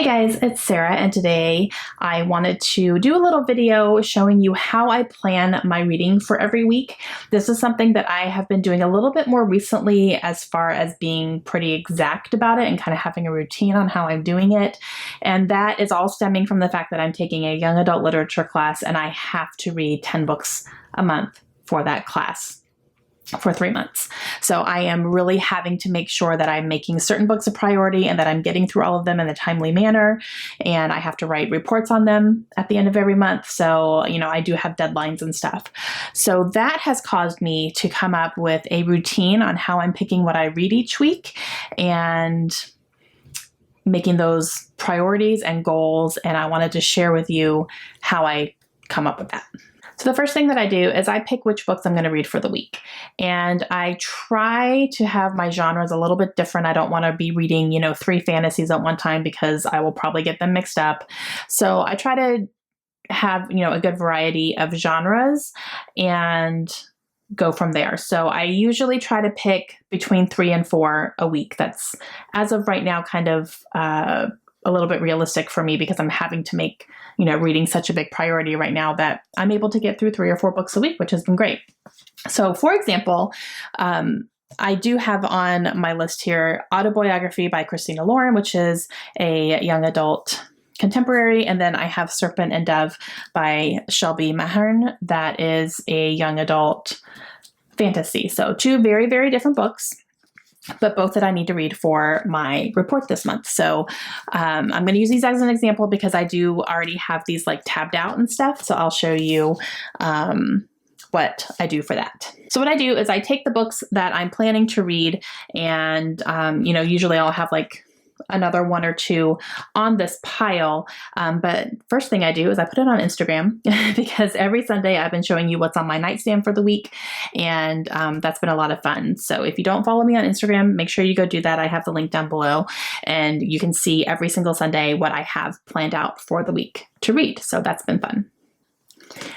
Hey guys, it's Sarah, and today I wanted to do a little video showing you how I plan my reading for every week. This is something that I have been doing a little bit more recently as far as being pretty exact about it and kind of having a routine on how I'm doing it. And that is all stemming from the fact that I'm taking a young adult literature class and I have to read 10 books a month for that class for 3 months. So I am really having to make sure that I'm making certain books a priority and that I'm getting through all of them in a timely manner. And I have to write reports on them at the end of every month. So, I do have deadlines and stuff. So that has caused me to come up with a routine on how I'm picking what I read each week and making those priorities and goals. And I wanted to share with you how I come up with that. So the first thing that I do is I pick which books I'm going to read for the week. And I try to have my genres a little bit different. I don't want to be reading, 3 fantasies at one time because I will probably get them mixed up. So I try to have, a good variety of genres and go from there. So I usually try to pick between 3 and 4 a week. That's, as of right now, kind of a little bit realistic for me because I'm having to make, reading such a big priority right now that I'm able to get through 3 or 4 books a week, which has been great. So for example, I do have on my list here Autobiography by Christina Lauren, which is a young adult contemporary. And then I have Serpent and Dove by Shelby Mahern. That is a young adult fantasy. So 2 very, very different books, but both that I need to read for my report this month. So I'm going to use these as an example because I do already have these tabbed out and stuff. So I'll show you what I do for that. So what I do is I take the books that I'm planning to read and, usually I'll have another 1 or 2 on this pile. But first thing I do is I put it on Instagram because every Sunday I've been showing you what's on my nightstand for the week. And that's been a lot of fun. So if you don't follow me on Instagram, make sure you go do that. I have the link down below and you can see every single Sunday what I have planned out for the week to read. So that's been fun.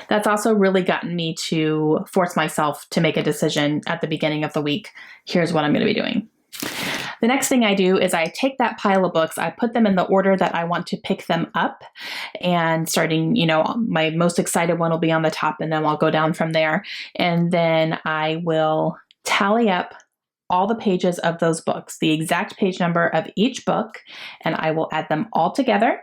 That's also really gotten me to force myself to make a decision at the beginning of the week. Here's what I'm going to be doing. The next thing I do is I take that pile of books, I put them in the order that I want to pick them up, and starting, my most excited one will be on the top and then I'll go down from there. And then I will tally up all the pages of those books, the exact page number of each book, and I will add them all together.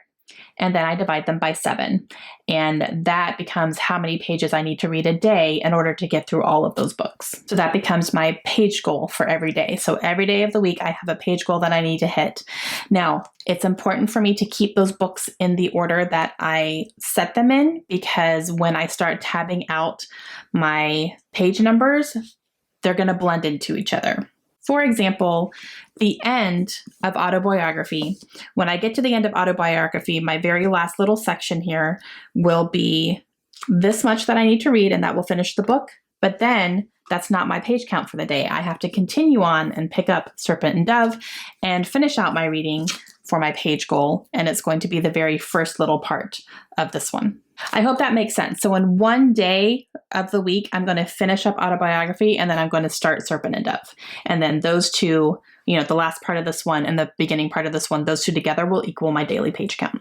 And then I divide them by 7. And that becomes how many pages I need to read a day in order to get through all of those books. So that becomes my page goal for every day. So every day of the week, I have a page goal that I need to hit. Now, it's important for me to keep those books in the order that I set them in, because when I start tabbing out my page numbers, they're going to blend into each other. For example, the end of Autobiography, when I get to the end of Autobiography, my very last little section here will be this much that I need to read, and that will finish the book. But then that's not my page count for the day. I have to continue on and pick up Serpent and Dove and finish out my reading for my page goal. And it's going to be the very first little part of this one. I hope that makes sense. So in one day of the week, I'm going to finish up Autobiography and then I'm going to start Serpent and Dove. And then those 2, the last part of this one and the beginning part of this one, those 2 together will equal my daily page count.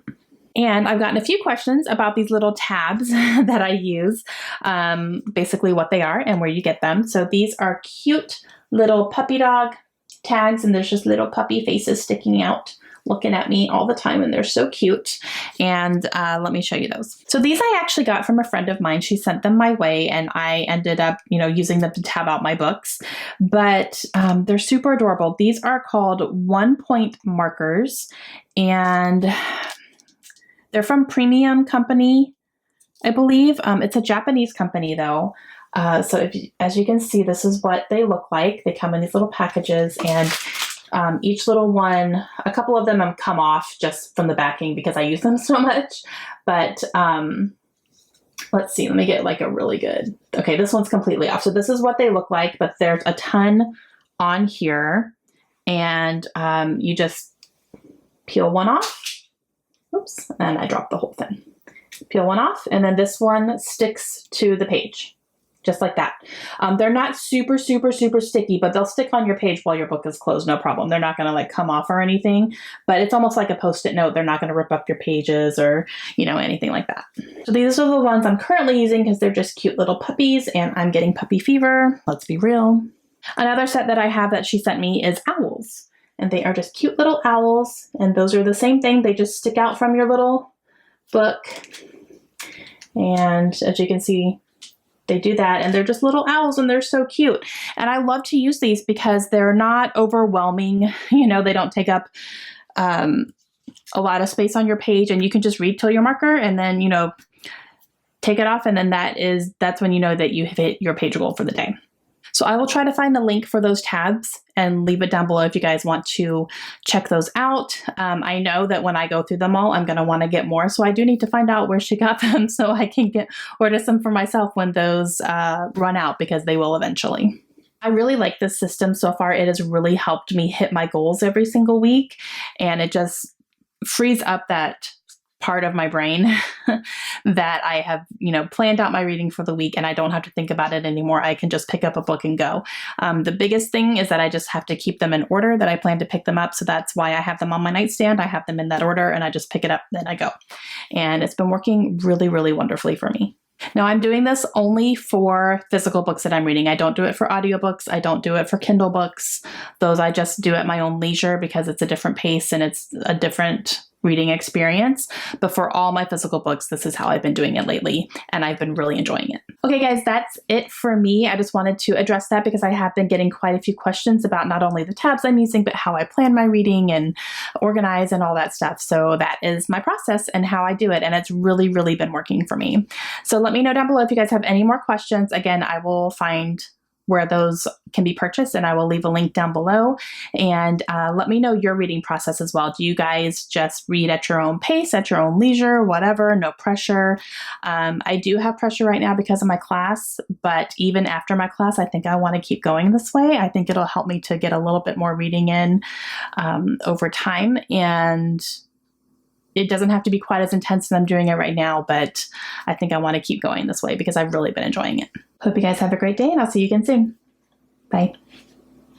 And I've gotten a few questions about these little tabs that I use, basically what they are and where you get them. So these are cute little puppy dog tags, and there's just little puppy faces sticking out, looking at me all the time, and they're so cute. And let me show you those. So these I actually got from a friend of mine. She sent them my way, and I ended up, using them to tab out my books. But they're super adorable. These are called 1-point markers, and they're from Premium Company, I believe. It's a Japanese company, though. So as you can see, this is what they look like. They come in these little packages, and each little one, a couple of them have come off just from the backing because I use them so much. But let's see, let me get a really good. Okay, this one's completely off. So this is what they look like, but there's a ton on here. And you just peel one off. Oops, and I dropped the whole thing. Peel one off, and then this one sticks to the page, just like that. They're not super, super, super sticky, but they'll stick on your page while your book is closed, no problem. They're not going to like come off or anything, but it's almost like a Post-it note. They're not going to rip up your pages or, you know, anything like that. So these are the ones I'm currently using because they're just cute little puppies and I'm getting puppy fever. Let's be real. Another set that I have that she sent me is owls. And they are just cute little owls. And those are the same thing. They just stick out from your little book. And as you can see, they do that. And they're just little owls and they're so cute. And I love to use these because they're not overwhelming. You know, they don't take up a lot of space on your page. And you can just read till your marker and then, you know, take it off. And then that's when you know that you have hit your page goal for the day. So I will try to find the link for those tabs and leave it down below if you guys want to check those out. I know that when I go through them all, I'm going to want to get more. So I do need to find out where she got them so I can order some for myself when those run out, because they will eventually. I really like this system so far. It has really helped me hit my goals every single week. And it just frees up that part of my brain that I have, you know, planned out my reading for the week and I don't have to think about it anymore. I can just pick up a book and go. The biggest thing is that I just have to keep them in order that I plan to pick them up. So that's why I have them on my nightstand. I have them in that order and I just pick it up, then I go. And it's been working really, really wonderfully for me. Now I'm doing this only for physical books that I'm reading. I don't do it for audiobooks. I don't do it for Kindle books. Those I just do at my own leisure because it's a different pace and it's a different reading experience. But for all my physical books, this is how I've been doing it lately, and I've been really enjoying it. Okay, guys, that's it for me. I just wanted to address that because I have been getting quite a few questions about not only the tabs I'm using, but how I plan my reading and organize and all that stuff. So that is my process and how I do it, and it's really, really been working for me. So let me know down below if you guys have any more questions. Again, I will find where those can be purchased and I will leave a link down below. And let me know your reading process as well. Do you guys just read at your own pace, at your own leisure, whatever, no pressure? I do have pressure right now because of my class, but even after my class, I think I want to keep going this way. I think it'll help me to get a little bit more reading in over time. And it doesn't have to be quite as intense as I'm doing it right now, but I think I want to keep going this way because I've really been enjoying it. Hope you guys have a great day and I'll see you again soon. Bye.